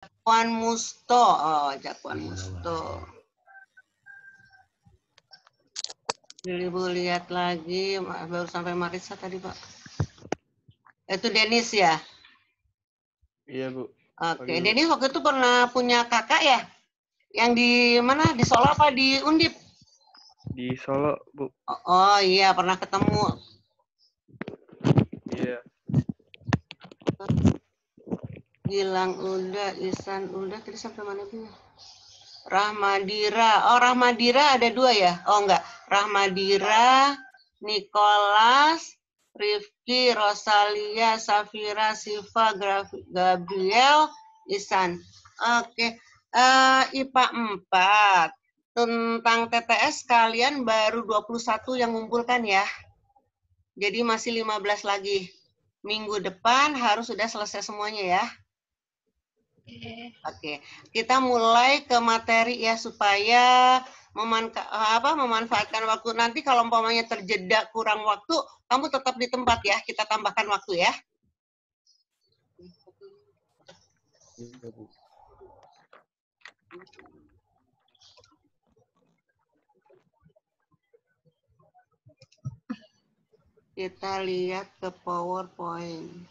Jakwan Musto. Oh, Jakwan Musto. Ibu lihat lagi, baru sampai Marisa tadi, Pak. Itu Denis ya? Iya, Bu. Oke, Denis waktu itu pernah punya kakak ya? Yang di mana? Di Solo apa di Undip? Di Solo, Bu. Oh iya, pernah ketemu. Iya. Gilang udah, Isan udah, tadi sampai mana Bu? Rahmadira. Oh, Rahmadira ada 2 ya? Oh enggak. Rahmadira, Nicholas, Rifki, Rosalia, Safira, Siva, Gabriel, Isan. Oke. IPA 4. Tentang TTS kalian baru 21 yang ngumpulkan ya. Jadi masih 15 lagi. Minggu depan harus sudah selesai semuanya ya. Oke, kita mulai ke materi ya supaya memanfaatkan waktu. Nanti kalau umpamanya terjeda kurang waktu, kamu tetap di tempat ya. Kita tambahkan waktu ya. Iya, Bu. Kita lihat ke PowerPoint.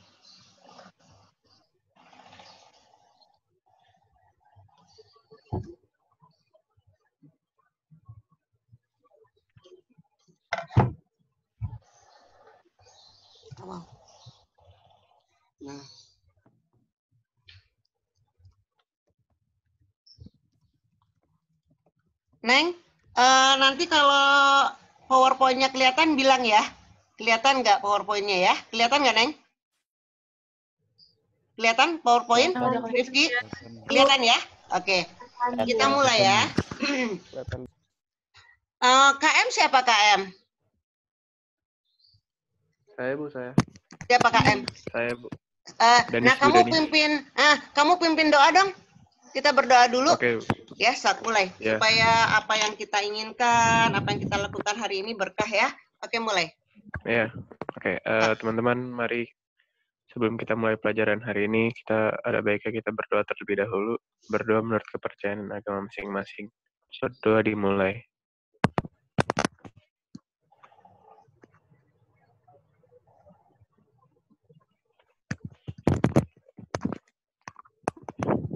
Wow. Nah. Neng, nanti kalau PowerPoint-nya kelihatan bilang ya. Kelihatan nggak PowerPoint-nya ya? Kelihatan nggak, Neng? Kelihatan PowerPoint? Rifki? Kelihatan ya? Oke. Kita mulai ya. KM siapa KM? Saya, Bu, saya. Siapa KM? Saya, Bu. Nah, kamu pimpin doa dong. Kita berdoa dulu. Oke. Ya, saat mulai. Ya. Supaya apa yang kita inginkan, apa yang kita lakukan hari ini berkah ya. Oke, mulai. Ya. Oke, teman-teman, mari sebelum kita mulai pelajaran hari ini, ada baiknya kita berdoa terlebih dahulu. Berdoa menurut kepercayaan agama masing-masing. Berdoa dimulai.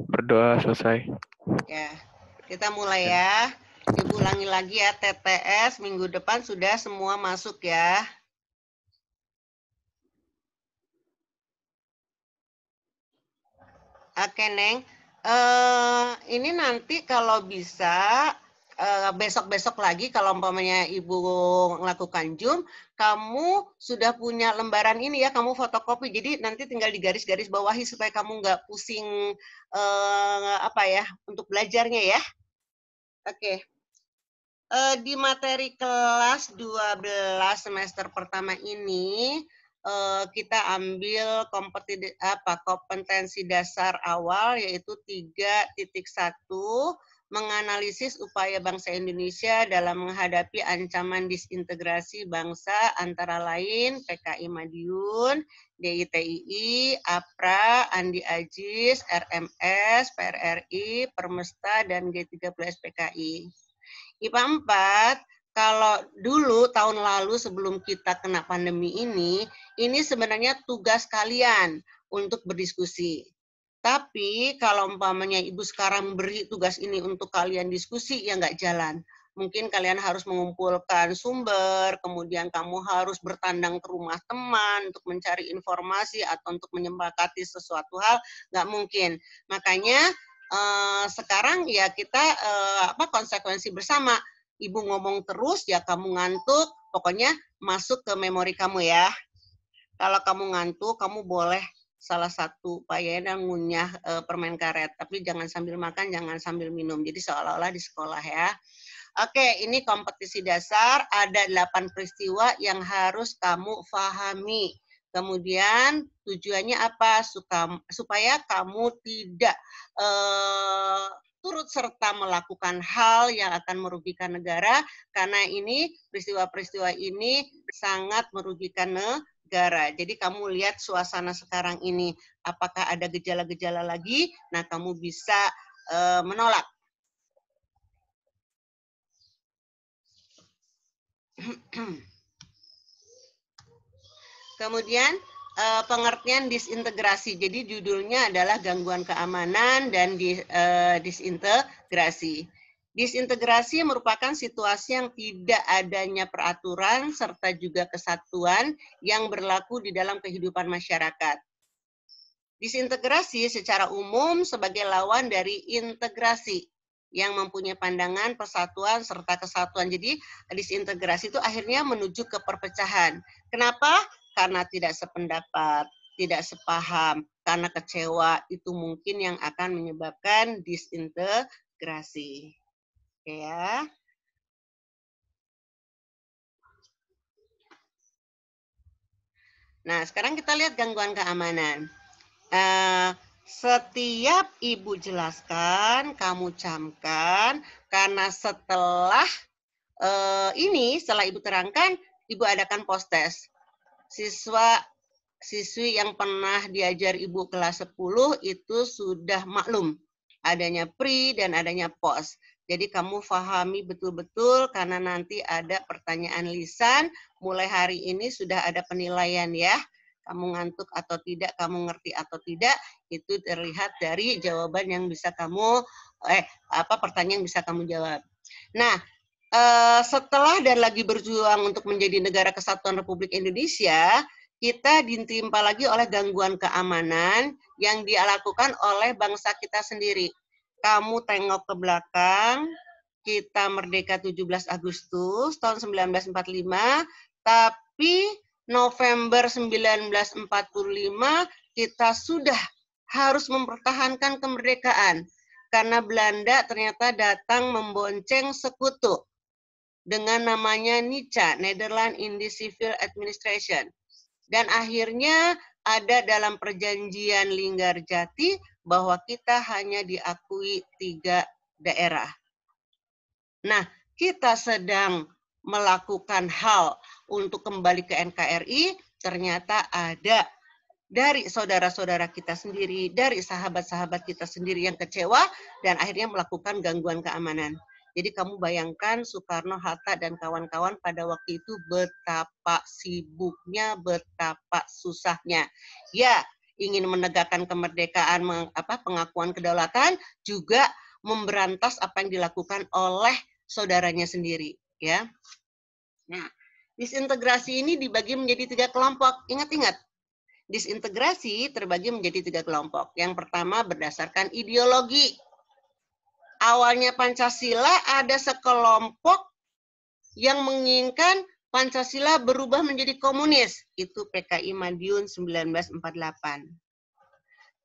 Berdoa selesai. Ya, kita mulai ya. Ibu ulangi lagi ya, TTS minggu depan sudah semua masuk ya. Oke, Neng. Ini nanti kalau bisa besok-besok lagi kalau umpamanya Ibu melakukan Zoom, kamu sudah punya lembaran ini ya, kamu fotokopi. Jadi nanti tinggal digaris-garis bawahi supaya kamu nggak pusing untuk belajarnya ya. Oke. Di materi kelas 12 semester pertama ini kita ambil kompetensi dasar awal yaitu 3.1 menganalisis upaya bangsa Indonesia dalam menghadapi ancaman disintegrasi bangsa antara lain PKI Madiun, DITII, APRA, Andi Ajis, RMS, PRRI, Permesta, dan G30S PKI. IPA 4, kalau dulu tahun lalu sebelum kita kena pandemi ini sebenarnya tugas kalian untuk berdiskusi. Tapi kalau umpamanya Ibu sekarang beri tugas ini untuk kalian diskusi, ya nggak jalan. Mungkin kalian harus mengumpulkan sumber, kemudian kamu harus bertandang ke rumah teman untuk mencari informasi atau untuk menyepakati sesuatu hal, nggak mungkin. Makanya sekarang ya kita konsekuensi bersama. Ibu ngomong terus ya kamu ngantuk, pokoknya masuk ke memori kamu ya. Kalau kamu ngantuk, kamu boleh salah satu dan ngunyah permen karet, tapi jangan sambil makan, jangan sambil minum. Jadi seolah-olah di sekolah ya. Oke, ini kompetisi dasar, ada 8 peristiwa yang harus kamu pahami. Kemudian tujuannya apa? Supaya kamu tidak turut serta melakukan hal yang akan merugikan negara, karena ini peristiwa-peristiwa ini sangat merugikan negara. negara. Jadi kamu lihat suasana sekarang ini, apakah ada gejala-gejala lagi? Nah, kamu bisa menolak. Kemudian pengertian disintegrasi. Jadi judulnya adalah gangguan keamanan dan disintegrasi. Disintegrasi merupakan situasi yang tidak adanya peraturan serta juga kesatuan yang berlaku di dalam kehidupan masyarakat. Disintegrasi secara umum sebagai lawan dari integrasi yang mempunyai pandangan persatuan serta kesatuan. Jadi disintegrasi itu akhirnya menuju ke perpecahan. Kenapa? Karena tidak sependapat, tidak sepaham, karena kecewa itu mungkin yang akan menyebabkan disintegrasi. Oke ya. Nah, sekarang kita lihat gangguan keamanan. Setiap ibu jelaskan, kamu camkan, karena setelah setelah ibu terangkan, ibu adakan post test. Siswi yang pernah diajar ibu kelas 10 itu sudah maklum adanya pre dan adanya post. Jadi kamu pahami betul-betul karena nanti ada pertanyaan lisan, mulai hari ini sudah ada penilaian ya. Kamu ngantuk atau tidak, kamu ngerti atau tidak, itu terlihat dari jawaban yang bisa kamu, pertanyaan yang bisa kamu jawab. Nah, setelah dan lagi berjuang untuk menjadi negara kesatuan Republik Indonesia, kita ditimpa lagi oleh gangguan keamanan yang dilakukan oleh bangsa kita sendiri. Kamu tengok ke belakang, kita merdeka 17 Agustus tahun 1945, tapi November 1945 kita sudah harus mempertahankan kemerdekaan karena Belanda ternyata datang membonceng sekutu dengan namanya NICA, Netherlands Indian Civil Administration. Dan akhirnya ada dalam perjanjian Linggarjati bahwa kita hanya diakui 3 daerah. Nah, kita sedang melakukan hal untuk kembali ke NKRI, ternyata ada dari saudara-saudara kita sendiri, dari sahabat-sahabat kita sendiri yang kecewa, dan akhirnya melakukan gangguan keamanan. Jadi kamu bayangkan Soekarno, Hatta, dan kawan-kawan pada waktu itu betapa sibuknya, betapa susahnya. Ya, ingin menegakkan kemerdekaan, pengakuan kedaulatan, juga memberantas apa yang dilakukan oleh saudaranya sendiri. Ya. Nah, disintegrasi ini dibagi menjadi 3 kelompok. Ingat-ingat, disintegrasi terbagi menjadi 3 kelompok. Yang pertama berdasarkan ideologi. Awalnya Pancasila ada sekelompok yang menginginkan Pancasila berubah menjadi komunis. Itu PKI Madiun 1948.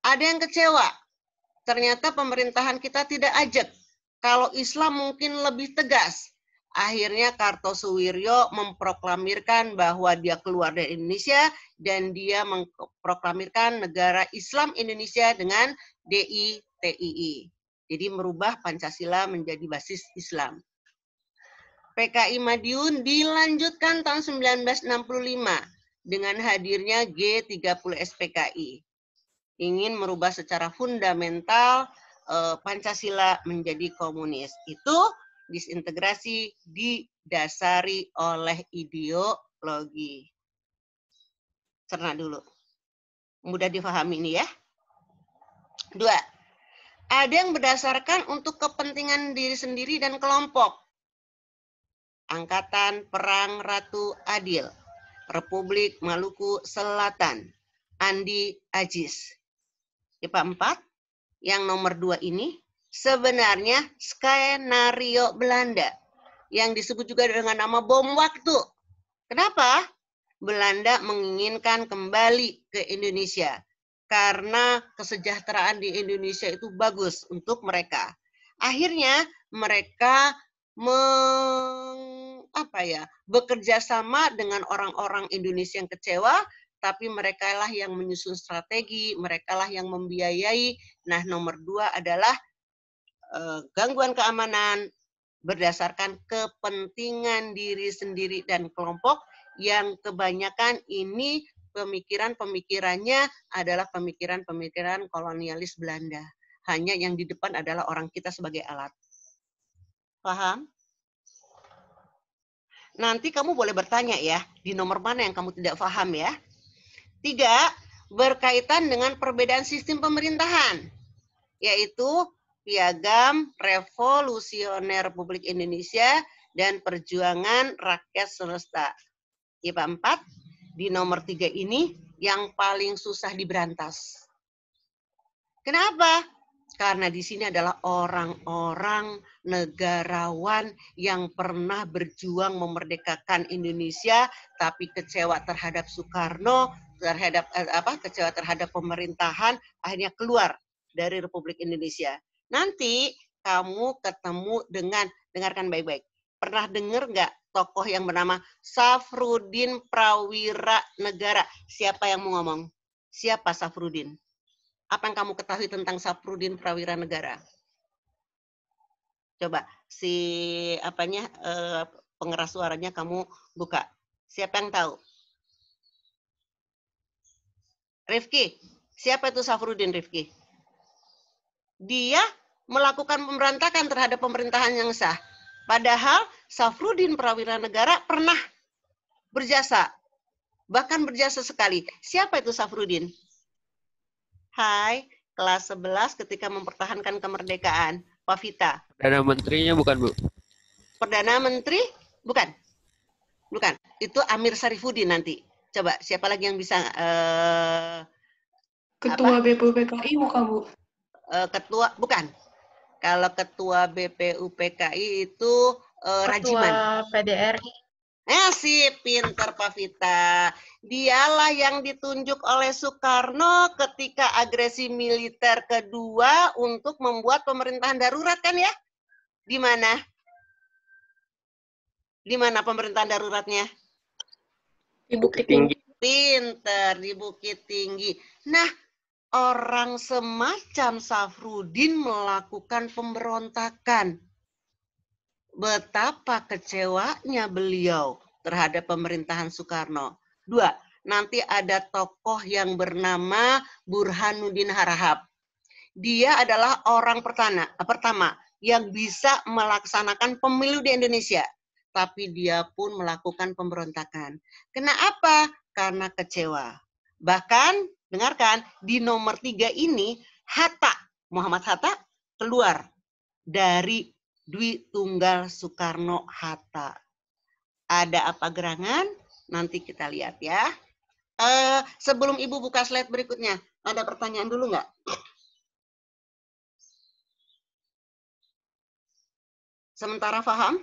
Ada yang kecewa. Ternyata pemerintahan kita tidak ajak. Kalau Islam mungkin lebih tegas. Akhirnya Kartosuwiryo memproklamirkan bahwa dia keluar dari Indonesia dan dia memproklamirkan negara Islam Indonesia dengan DITII. Jadi merubah Pancasila menjadi basis Islam. PKI Madiun dilanjutkan tahun 1965 dengan hadirnya G30 SPKI. Ingin merubah secara fundamental Pancasila menjadi komunis. Itu disintegrasi didasari oleh ideologi. Cerna dulu. Mudah difahami ini ya. 2. Ada yang berdasarkan untuk kepentingan diri sendiri dan kelompok. Angkatan Perang Ratu Adil, Republik Maluku Selatan, Andi Ajis. IPA 4, yang nomor 2 ini sebenarnya skenario Belanda yang disebut juga dengan nama bom waktu. Kenapa? Belanda menginginkan kembali ke Indonesia karena kesejahteraan di Indonesia itu bagus untuk mereka. Akhirnya mereka bekerja sama dengan orang-orang Indonesia yang kecewa, tapi mereka lah yang menyusun strategi, mereka lah yang membiayai. Nah, nomor 2 adalah gangguan keamanan berdasarkan kepentingan diri sendiri dan kelompok yang kebanyakan ini pemikiran-pemikirannya adalah pemikiran-pemikiran kolonialis Belanda. Hanya yang di depan adalah orang kita sebagai alat. Paham? Nanti kamu boleh bertanya ya, di nomor mana yang kamu tidak paham ya. 3, berkaitan dengan perbedaan sistem pemerintahan, yaitu Piagam Revolusioner Republik Indonesia dan Perjuangan Rakyat Semesta. IPA 4, di nomor 3 ini yang paling susah diberantas. Kenapa? Karena di sini adalah orang-orang negarawan yang pernah berjuang memerdekakan Indonesia, tapi kecewa terhadap Soekarno, kecewa terhadap pemerintahan, akhirnya keluar dari Republik Indonesia. Nanti kamu ketemu dengan, dengarkan baik-baik, pernah dengar nggak tokoh yang bernama Safrudin Prawira Negara? Siapa yang mau ngomong? Siapa Safrudin? Apa yang kamu ketahui tentang Safrudin Prawira Negara? Coba pengeras suaranya kamu buka. Siapa yang tahu? Rifki, siapa itu Safrudin, Rifki? Dia melakukan pemberontakan terhadap pemerintahan yang sah. Padahal Safrudin Prawira Negara pernah berjasa, bahkan berjasa sekali. Siapa itu Safrudin? Hai, kelas 11 ketika mempertahankan kemerdekaan. Pak Vita. Perdana Menterinya bukan, Bu? Perdana Menteri? Bukan. Bukan. Itu Amir Syarifuddin nanti. Coba, siapa lagi yang bisa... Ketua BPUPKI bukan, Bu? Ketua, bukan. Kalau ketua BPUPKI itu Rajiman. Ketua PDRI. Sih, pinter Pak Vita. Dialah yang ditunjuk oleh Soekarno ketika agresi militer kedua untuk membuat pemerintahan darurat kan ya? Di mana? Di mana pemerintahan daruratnya? Di Bukit Tinggi. Pinter, di Bukit Tinggi. Nah, orang semacam Safrudin melakukan pemberontakan. Betapa kecewanya beliau terhadap pemerintahan Soekarno. 2, nanti ada tokoh yang bernama Burhanuddin Harahap. Dia adalah orang pertama yang bisa melaksanakan pemilu di Indonesia. Tapi dia pun melakukan pemberontakan. Kenapa? Karena kecewa. Bahkan, dengarkan, di nomor 3 ini, Muhammad Hatta keluar dari Dwi Tunggal Soekarno Hatta. Ada apa gerangan? Nanti kita lihat ya. Sebelum Ibu buka slide berikutnya, ada pertanyaan dulu nggak? Sementara paham?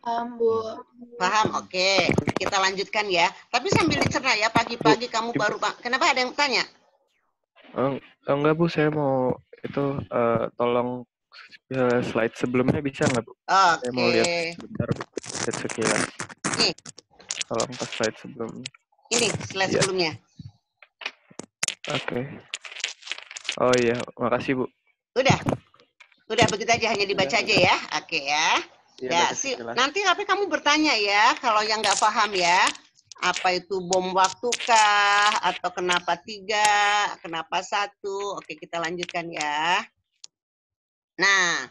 Paham, Bu. Paham, oke. Kita lanjutkan ya. Tapi sambil dicerna ya, pagi-pagi kamu baru... Kenapa ada yang tanya? Enggak, Bu. Saya mau itu tolong slide sebelumnya bisa nggak, Bu? Oke. Saya mau lihat sebentar, Bu. Lihat sekilas. Nih. Tolong ke slide sebelumnya. Ini slide sebelumnya. Oke. Oh iya, makasih, Bu. Udah begitu aja, hanya dibaca aja ya. Oke ya. Ya, nanti tapi kamu bertanya ya, kalau yang nggak paham ya, apa itu bom waktu kah, atau kenapa 3, kenapa 1, oke kita lanjutkan ya. Nah,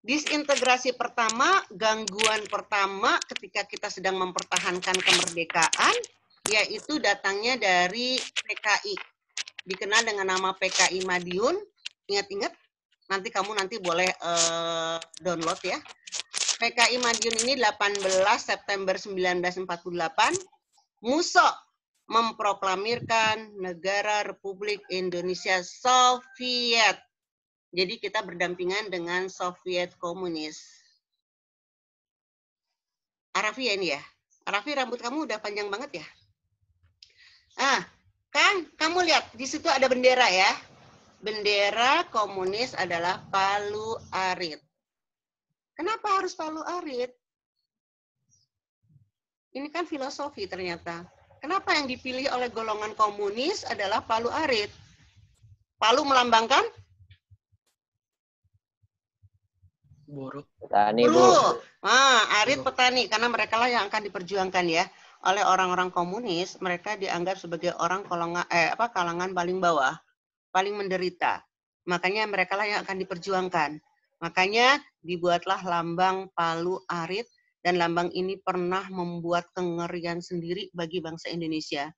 disintegrasi pertama, gangguan pertama ketika kita sedang mempertahankan kemerdekaan, yaitu datangnya dari PKI, dikenal dengan nama PKI Madiun, ingat-ingat, nanti kamu boleh download ya. PKI Madiun ini 18 September 1948, Musso memproklamirkan negara Republik Indonesia Soviet. Jadi kita berdampingan dengan Soviet komunis. Arafi ya ini ya? Arafi, rambut kamu udah panjang banget ya? Kan kamu lihat di situ ada bendera ya. Bendera komunis adalah Palu Arit. Kenapa harus Palu Arit? Ini kan filosofi ternyata. Kenapa yang dipilih oleh golongan komunis adalah Palu Arit? Palu melambangkan Petani, Bu. Buruh. Arit petani karena mereka lah yang akan diperjuangkan ya oleh orang-orang komunis. Mereka dianggap sebagai orang kalangan paling bawah, paling menderita. Makanya mereka lah yang akan diperjuangkan. Makanya dibuatlah lambang Palu Arit, dan lambang ini pernah membuat kengerian sendiri bagi bangsa Indonesia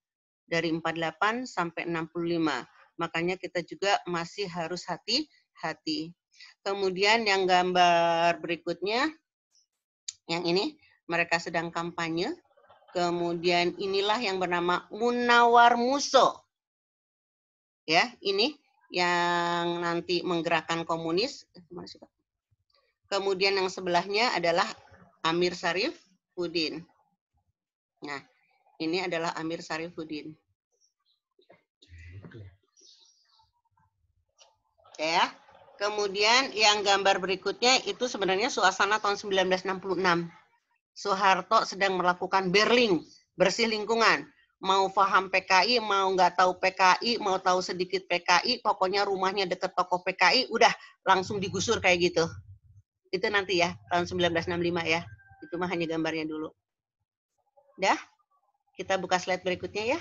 dari 48 sampai 65. Makanya kita juga masih harus hati-hati. Kemudian yang gambar berikutnya, yang ini mereka sedang kampanye. Kemudian inilah yang bernama Munawar Muso. Ya, ini yang nanti menggerakkan komunis. Kemudian yang sebelahnya adalah Amir Syarifuddin. Nah, ini adalah Amir Syarifuddin. Ya. Kemudian yang gambar berikutnya itu sebenarnya suasana tahun 1966. Soeharto sedang melakukan berling, bersih lingkungan. Mau paham PKI, mau nggak tahu PKI, mau tahu sedikit PKI, pokoknya rumahnya deket toko PKI, udah langsung digusur kayak gitu. Itu nanti ya, tahun 1965 ya. Itu mah hanya gambarnya dulu. Dah, kita buka slide berikutnya ya.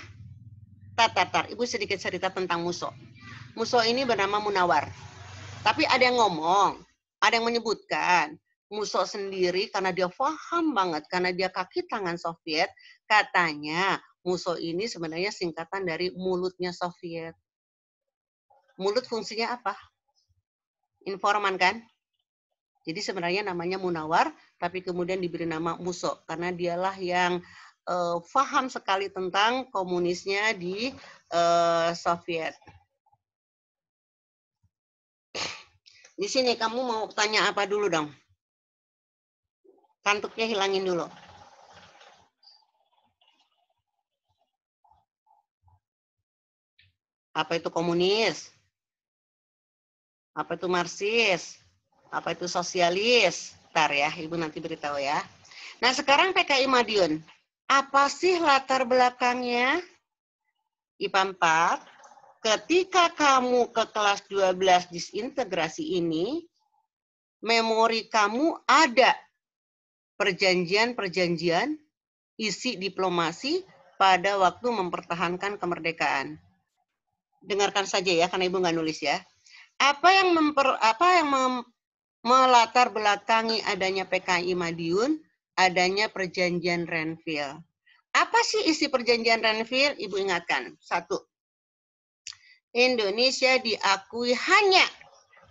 Tar. Ibu sedikit cerita tentang Muso. Muso ini bernama Munawar. Tapi ada yang ngomong, ada yang menyebutkan, Muso sendiri karena dia paham banget, karena dia kaki tangan Soviet, katanya Muso ini sebenarnya singkatan dari mulutnya Soviet. Mulut fungsinya apa? Informan kan? Jadi sebenarnya namanya Munawar, tapi kemudian diberi nama Muso, karena dialah yang paham sekali tentang komunisnya di Soviet. Di sini kamu mau tanya apa dulu dong? Kantuknya hilangin dulu. Apa itu komunis? Apa itu Marxis? Apa itu sosialis? Ntar ya, Ibu nanti beritahu ya. Nah sekarang PKI Madiun. Apa sih latar belakangnya? IPA 4. Ketika kamu ke kelas 12 disintegrasi ini, memori kamu ada perjanjian-perjanjian isi diplomasi pada waktu mempertahankan kemerdekaan. Dengarkan saja ya, karena Ibu nggak nulis ya. Apa yang melatar belakangi adanya PKI Madiun, adanya perjanjian Renville. Apa sih isi perjanjian Renville? Ibu ingatkan. 1. Indonesia diakui hanya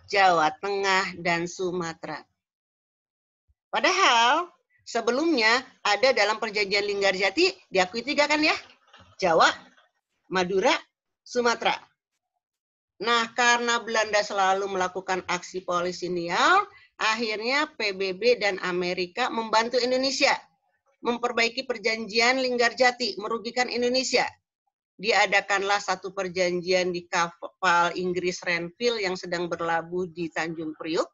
Jawa Tengah dan Sumatera. Padahal sebelumnya ada dalam perjanjian Linggarjati diakui 3 kan ya? Jawa, Madura, Sumatera. Nah, karena Belanda selalu melakukan aksi kolonial, akhirnya PBB dan Amerika membantu Indonesia memperbaiki perjanjian Linggarjati, merugikan Indonesia. Diadakanlah satu perjanjian di kapal Inggris Renville yang sedang berlabuh di Tanjung Priuk.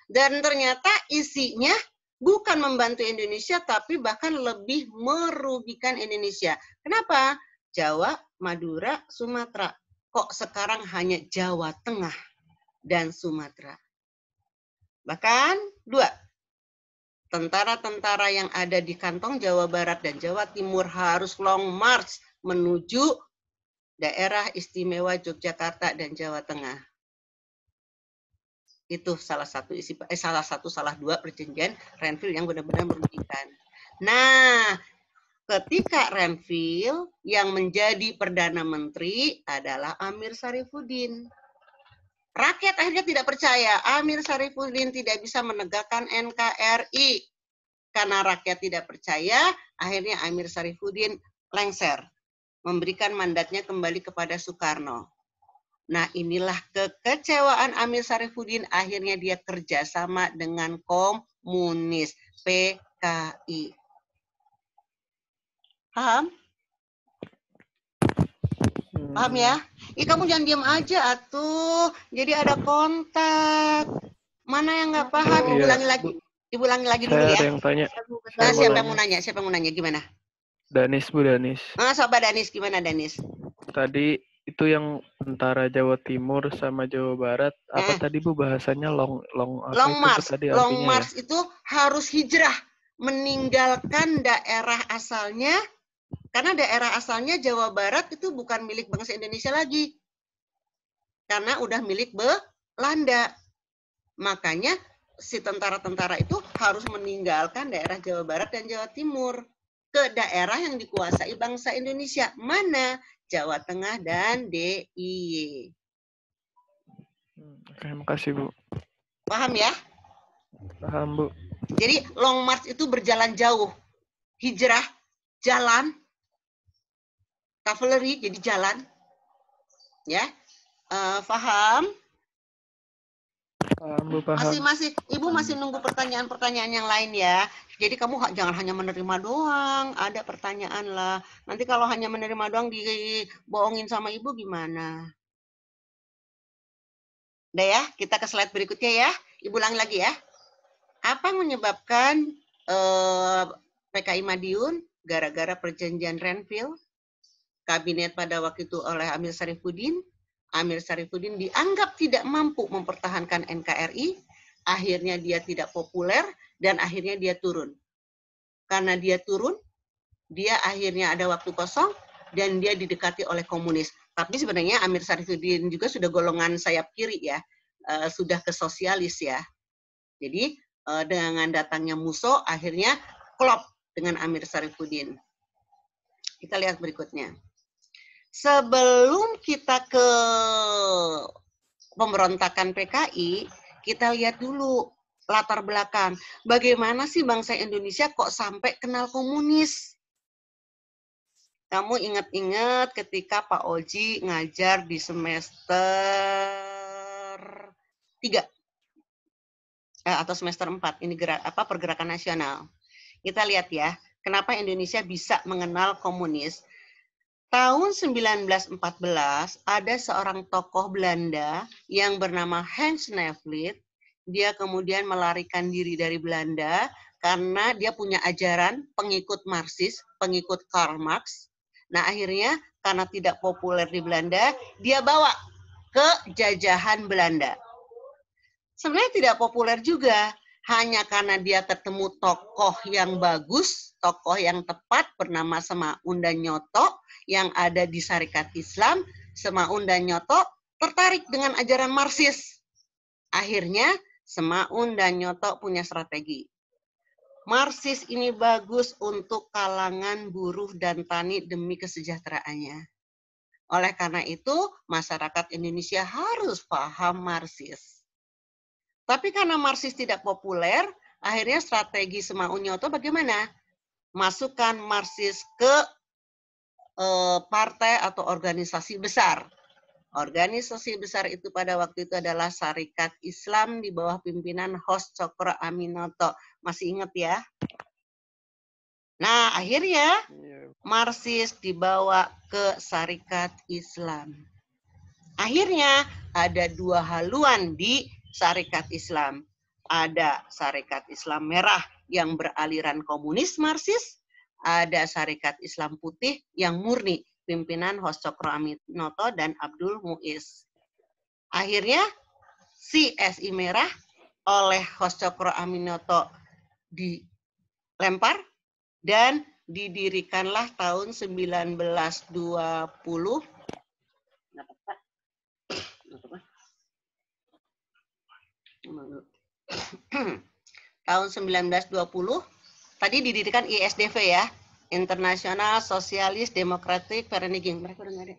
Dan ternyata isinya bukan membantu Indonesia, tapi bahkan lebih merugikan Indonesia. Kenapa? Jawa, Madura, Sumatera. Kok sekarang hanya Jawa Tengah dan Sumatera? Bahkan 2. Tentara-tentara yang ada di kantong Jawa Barat dan Jawa Timur harus long march menuju daerah istimewa Yogyakarta dan Jawa Tengah. Itu salah 2 perjanjian Renville yang benar-benar merugikan. Nah, ketika Renville yang menjadi Perdana Menteri adalah Amir Syarifuddin. Rakyat akhirnya tidak percaya. Amir Syarifuddin tidak bisa menegakkan NKRI. Karena rakyat tidak percaya, akhirnya Amir Syarifuddin lengser. Memberikan mandatnya kembali kepada Soekarno. Nah inilah kekecewaan Amir Syarifuddin, akhirnya dia kerjasama dengan komunis, PKI. Paham? Paham ya? Kamu jangan diam aja atuh. Jadi ada kontak. Mana yang nggak paham? Ibu ulangi lagi. Ibu ulangi lagi dulu ya. Saya ada yang tanya. Nah, siapa yang mau nanya? Siapa yang mau nanya? Gimana? Danis, Bu Danis. Sobat Danis, gimana Danis? Tadi itu itu yang antara Jawa Timur sama Jawa Barat. Apa tadi Bu bahasanya long apa Long itu Bu march. tadi Long artinya ya? march itu harus hijrah, meninggalkan daerah asalnya, karena daerah asalnya Jawa Barat itu bukan milik bangsa Indonesia lagi, karena udah milik Belanda. Makanya si tentara-tentara itu harus meninggalkan daerah Jawa Barat dan Jawa Timur ke daerah yang dikuasai bangsa Indonesia. Mana? Jawa Tengah dan DIY. Oke, makasih Bu. Paham ya? Paham Bu. Jadi long march itu berjalan jauh. Hijrah, jalan. Cavalry jadi jalan. Ya. Paham? Paham Bu, paham. Ibu masih nunggu pertanyaan-pertanyaan yang lain ya. Jadi kamu jangan hanya menerima doang, ada pertanyaan lah. Nanti kalau hanya menerima doang dibohongin sama ibu gimana? Udah ya, kita ke slide berikutnya ya. Ibu ulangi lagi ya. Apa yang menyebabkan PKI Madiun gara-gara perjanjian Renville? Kabinet pada waktu itu oleh Amir Syarifuddin. Amir Syarifuddin dianggap tidak mampu mempertahankan NKRI. Akhirnya dia tidak populer dan akhirnya dia turun. Karena dia turun, dia akhirnya ada waktu kosong dan dia didekati oleh komunis. Tapi sebenarnya Amir Syarifuddin juga sudah golongan sayap kiri ya, sudah ke sosialis ya. Jadi dengan datangnya Musso akhirnya klop dengan Amir Syarifuddin. Kita lihat berikutnya. Sebelum kita ke pemberontakan PKI, kita lihat dulu latar belakang. Bagaimana sih bangsa Indonesia kok sampai kenal komunis? Kamu ingat-ingat ketika Pak Oji ngajar di semester 3 atau semester 4, ini pergerakan nasional. Kita lihat ya, kenapa Indonesia bisa mengenal komunis. Tahun 1914 ada seorang tokoh Belanda yang bernama Hans Nevlid. Dia kemudian melarikan diri dari Belanda karena dia punya ajaran pengikut Marxis, pengikut Karl Marx. Nah akhirnya karena tidak populer di Belanda, dia bawa ke jajahan Belanda. Sebenarnya tidak populer juga, hanya karena dia ketemu tokoh yang bagus, tokoh yang tepat bernama Semaun dan Nyoto yang ada di Sarekat Islam. Semaun dan Nyoto tertarik dengan ajaran Marxis. Akhirnya Semaun dan Nyoto punya strategi. Marxis ini bagus untuk kalangan buruh dan tani demi kesejahteraannya. Oleh karena itu, masyarakat Indonesia harus paham Marxis. Tapi karena Marxis tidak populer, akhirnya strategi Semaun Nyoto bagaimana? Masukkan Marxis ke partai atau organisasi besar. Organisasi besar itu pada waktu itu adalah Sarekat Islam di bawah pimpinan Hos Cokro Aminoto. Masih ingat ya? Nah, akhirnya Marxis dibawa ke Sarekat Islam. Akhirnya ada dua haluan di Sarekat Islam. Ada Sarekat Islam Merah yang beraliran komunis Marxis, ada Sarekat Islam Putih yang murni, pimpinan Hos Cokro Aminoto dan Abdul Muiz. Akhirnya si SI Merah oleh Hos Cokro Aminoto dilempar dan didirikanlah tahun 1920 tahun 1920 tadi didirikan ISDV ya, International Socialist Democratic Vereniging. Mereka udah nggak ada.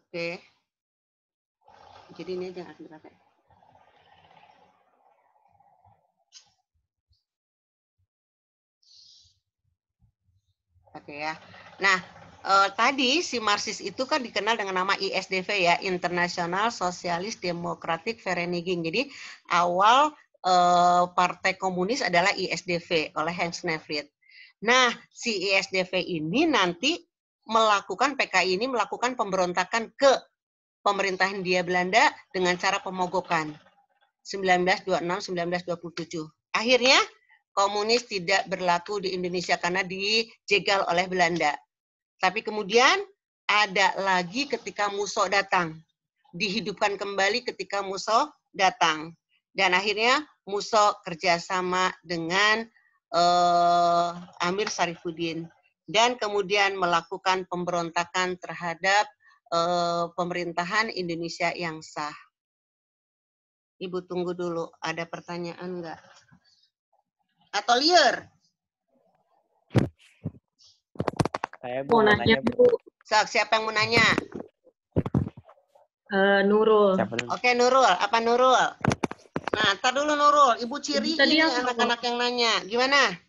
Oke. Jadi ini aja nggak dipakai. Oke ya. Nah, tadi si Marxis itu kan dikenal dengan nama ISDV ya, International Socialist Democratic Vereniging. Jadi awal partai komunis adalah ISDV oleh Hans Nevlid. Nah, si ISDV ini nanti melakukan PKI ini melakukan pemberontakan ke pemerintahan Hindia Belanda dengan cara pemogokan 1926-1927. Akhirnya komunis tidak berlaku di Indonesia karena dijegal oleh Belanda. Tapi kemudian ada lagi ketika Musso datang. Dihidupkan kembali ketika Musso datang. Dan akhirnya Musso kerjasama dengan Amir Sarifuddin. Dan kemudian melakukan pemberontakan terhadap pemerintahan Indonesia yang sah. Ibu tunggu dulu, ada pertanyaan enggak? Atau liar? Saya Mau nanya, Bu. Siapa yang mau nanya? Nurul. Siapa dulu? Oke, Nurul. Apa Nurul? Nah, ntar dulu Nurul. Ibu ciriin Tadi nih yang anak-anak yang nanya. Gimana?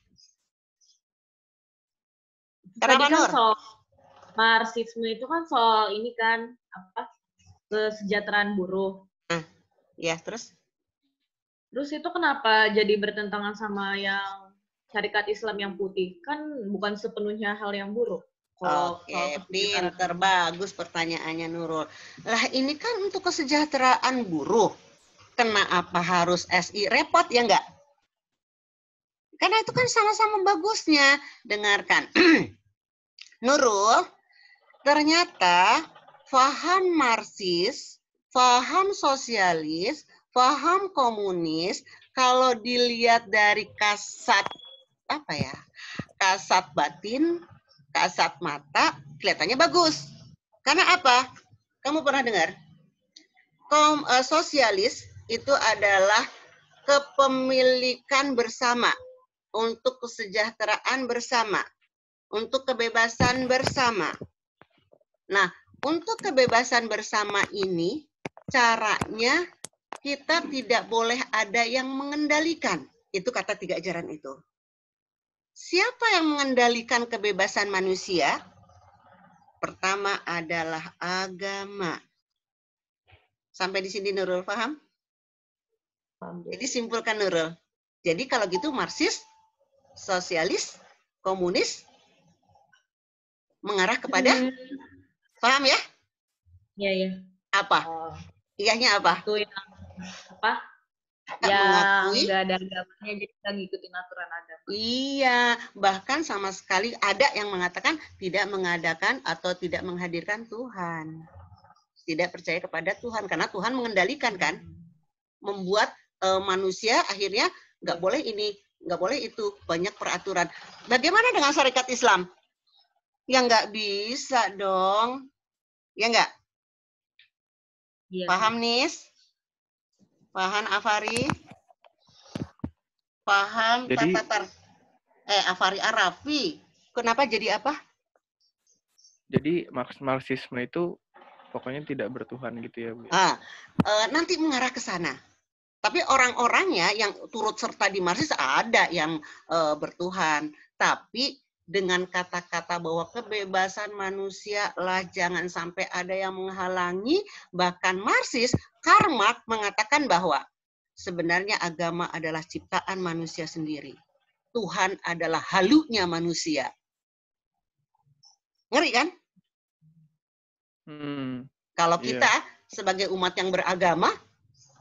Tadi Kenapa, kan Nur? soal Marxisme itu kan soal ini kan, apa, kesejahteraan buruh. Ya, terus? Terus itu kenapa jadi bertentangan sama yang syarikat Islam yang putih? Kan bukan sepenuhnya hal yang buruk. Oke, pinter. Bagus pertanyaannya Nurul. Lah, ini kan untuk kesejahteraan buruh. Kenapa harus SI? Repot ya enggak? Karena itu kan sama-sama bagusnya. Dengarkan. Nurul, ternyata faham Marxis, faham sosialis, faham komunis, kalau dilihat dari kasat kasat batin, kasat mata, kelihatannya bagus. Karena apa? Kamu pernah dengar? Sosialis itu adalah kepemilikan bersama untuk kesejahteraan bersama, untuk kebebasan bersama. Nah, untuk kebebasan bersama ini, caranya kita tidak boleh ada yang mengendalikan. Itu kata 3 ajaran itu. Siapa yang mengendalikan kebebasan manusia? Pertama adalah agama. Sampai di sini Nurul paham? Jadi simpulkan Nurul. Jadi kalau gitu Marxis, sosialis, komunis mengarah kepada paham ya? Iya, iya. Apa? Iyahnya apa? Itu yang apa? Tak yang mengakui. nggak ada agamanya, jadi kita ngikutin aturan agama. Iya, bahkan sama sekali ada yang mengatakan tidak mengadakan atau tidak menghadirkan Tuhan. Tidak percaya kepada Tuhan karena Tuhan mengendalikan kan, membuat manusia akhirnya nggak boleh ini, nggak boleh itu, banyak peraturan. Bagaimana dengan syarikat Islam? Ya nggak bisa dong, ya nggak? Iya. Paham Nis? Paham Afari? Paham Jadi- Tatar? Afari Arafi. Kenapa jadi apa? Jadi Marxisme itu pokoknya tidak bertuhan gitu ya, Bu. Nanti mengarah ke sana. Tapi orang-orangnya yang turut serta di Marxis ada yang bertuhan. Tapi dengan kata-kata bahwa kebebasan manusia lah jangan sampai ada yang menghalangi. Bahkan Marxis, Karl Marx mengatakan bahwa sebenarnya agama adalah ciptaan manusia sendiri. Tuhan adalah halunya manusia. Ngeri kan? Kalau kita sebagai umat yang beragama,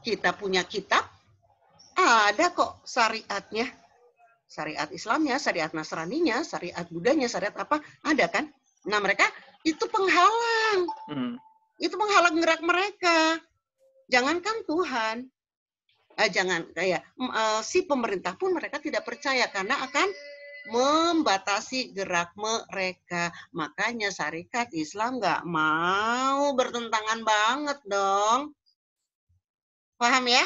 kita punya kitab, ada kok syariatnya. Syariat Islamnya, syariat Nasraninya, syariat Budanya, syariat apa, ada kan? Nah mereka itu penghalang. Itu penghalang gerak mereka. Jangankan Tuhan. Si pemerintah pun mereka tidak percaya karena akan membatasi gerak mereka. Makanya syarikat Islam nggak mau bertentangan banget dong. Paham ya?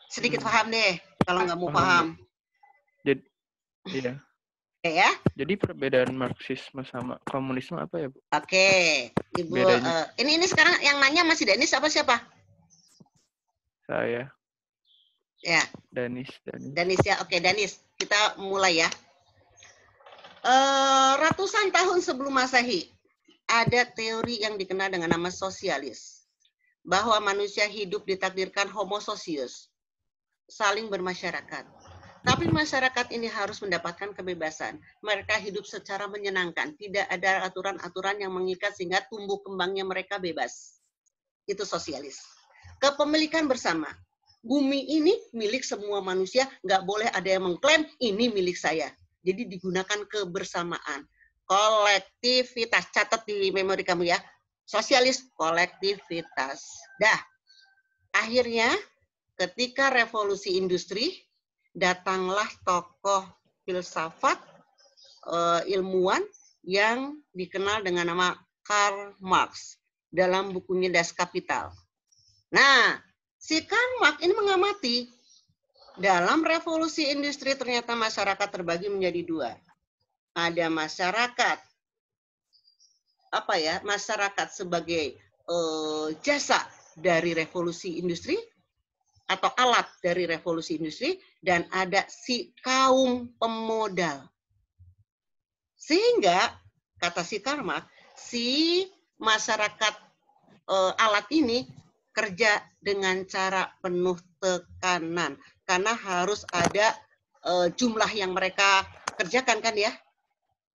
Sedikit paham deh, kalau nggak mau paham. Jadi, iya. Oke ya? Jadi perbedaan Marxisme sama komunisme apa ya, Bu? Oke, Ibu. Ini sekarang yang nanya masih Denis apa siapa? Saya. Ya. Danis ya, oke Danis. Kita mulai ya. Ratusan tahun sebelum Masehi ada teori yang dikenal dengan nama sosialis, bahwa manusia hidup ditakdirkan homo socius, saling bermasyarakat. Tapi masyarakat ini harus mendapatkan kebebasan. Mereka hidup secara menyenangkan. Tidak ada aturan-aturan yang mengikat sehingga tumbuh kembangnya mereka bebas. Itu sosialis. Kepemilikan bersama. Bumi ini milik semua manusia. Nggak boleh ada yang mengklaim ini milik saya. Jadi digunakan kebersamaan. Kolektivitas. Catat di memori kamu ya. Sosialis, kolektivitas. Dah. Akhirnya ketika revolusi industri, datanglah tokoh filsafat, ilmuwan yang dikenal dengan nama Karl Marx dalam bukunya Das Kapital. Nah, si Karl Marx ini mengamati dalam revolusi industri ternyata masyarakat terbagi menjadi dua. Ada masyarakat masyarakat sebagai jasa dari revolusi industri atau alat dari revolusi industri, dan ada si kaum pemodal. Sehingga, kata si Karl Marx, si masyarakat alat ini kerja dengan cara penuh tekanan. Karena harus ada jumlah yang mereka kerjakan kan ya.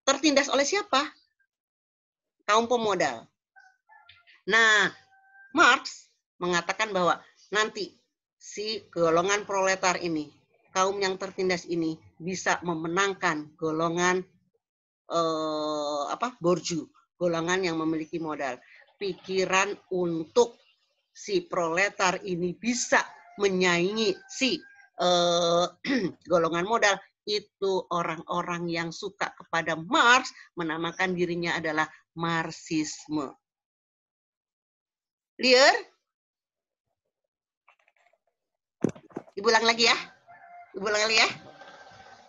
Tertindas oleh siapa? Kaum pemodal. Nah, Marx mengatakan bahwa nanti si golongan proletar ini, kaum yang tertindas ini bisa memenangkan golongan borju, golongan yang memiliki modal. Pikiran untuk si proletar ini bisa menyaingi si golongan modal, itu orang-orang yang suka kepada Marx menamakan dirinya adalah Marxisme. Clear? Diulang lagi ya.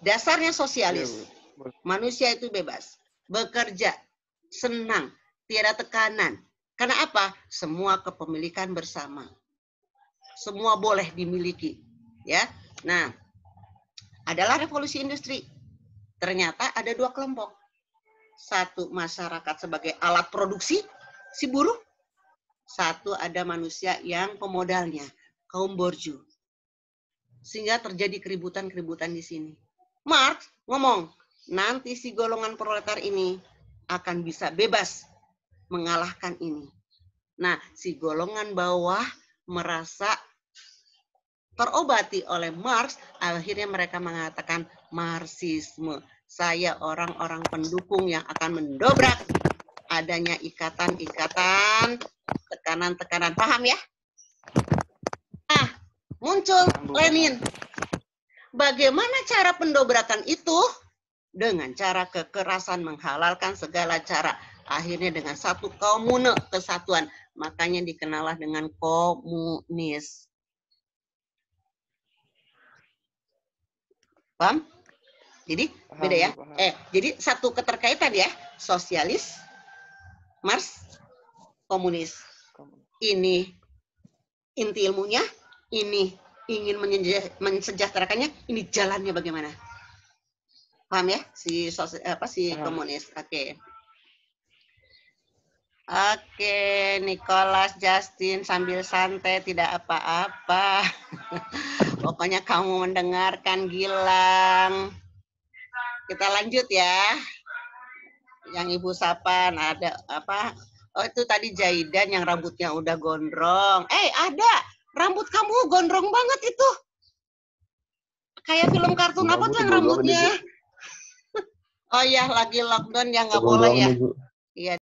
Dasarnya sosialis. Manusia itu bebas. Bekerja. Senang. Tiada tekanan. Karena apa? Semua kepemilikan bersama. Semua boleh dimiliki. Ya. Nah, adalah revolusi industri. Ternyata ada dua kelompok. Satu, masyarakat sebagai alat produksi, si buruh. Satu, ada manusia yang pemodalnya, kaum borju. Sehingga terjadi keributan-keributan di sini. Marx ngomong, nanti si golongan proletar ini akan bisa bebas mengalahkan ini. Nah, si golongan bawah merasa terobati oleh Marx, akhirnya mereka mengatakan Marxisme. Saya orang-orang pendukung yang akan mendobrak adanya ikatan-ikatan, tekanan-tekanan. Paham ya? Nah, muncul Lenin. Bagaimana cara pendobrakan itu? Dengan cara kekerasan, menghalalkan segala cara. Akhirnya dengan satu komune, kesatuan. Makanya dikenallah dengan komunis. Paham? Jadi beda ya. Jadi satu keterkaitan ya. Sosialis, Marx, komunis. Ini inti ilmunya, ini ingin mensejahterakannya, ini jalannya bagaimana? Paham ya? Si komunis. Oke. Oke, Nicholas, Justin sambil santai tidak apa-apa. Pokoknya kamu mendengarkan, Gilang. Kita lanjut ya. Yang Ibu Sapan ada apa? Oh, itu tadi Jaidan yang rambutnya udah gondrong. Ada. Rambut kamu gondrong banget itu. Kayak film kartun apa tuh yang rambutnya? Oh ya, lagi lockdown ya nggak boleh ya. Iya.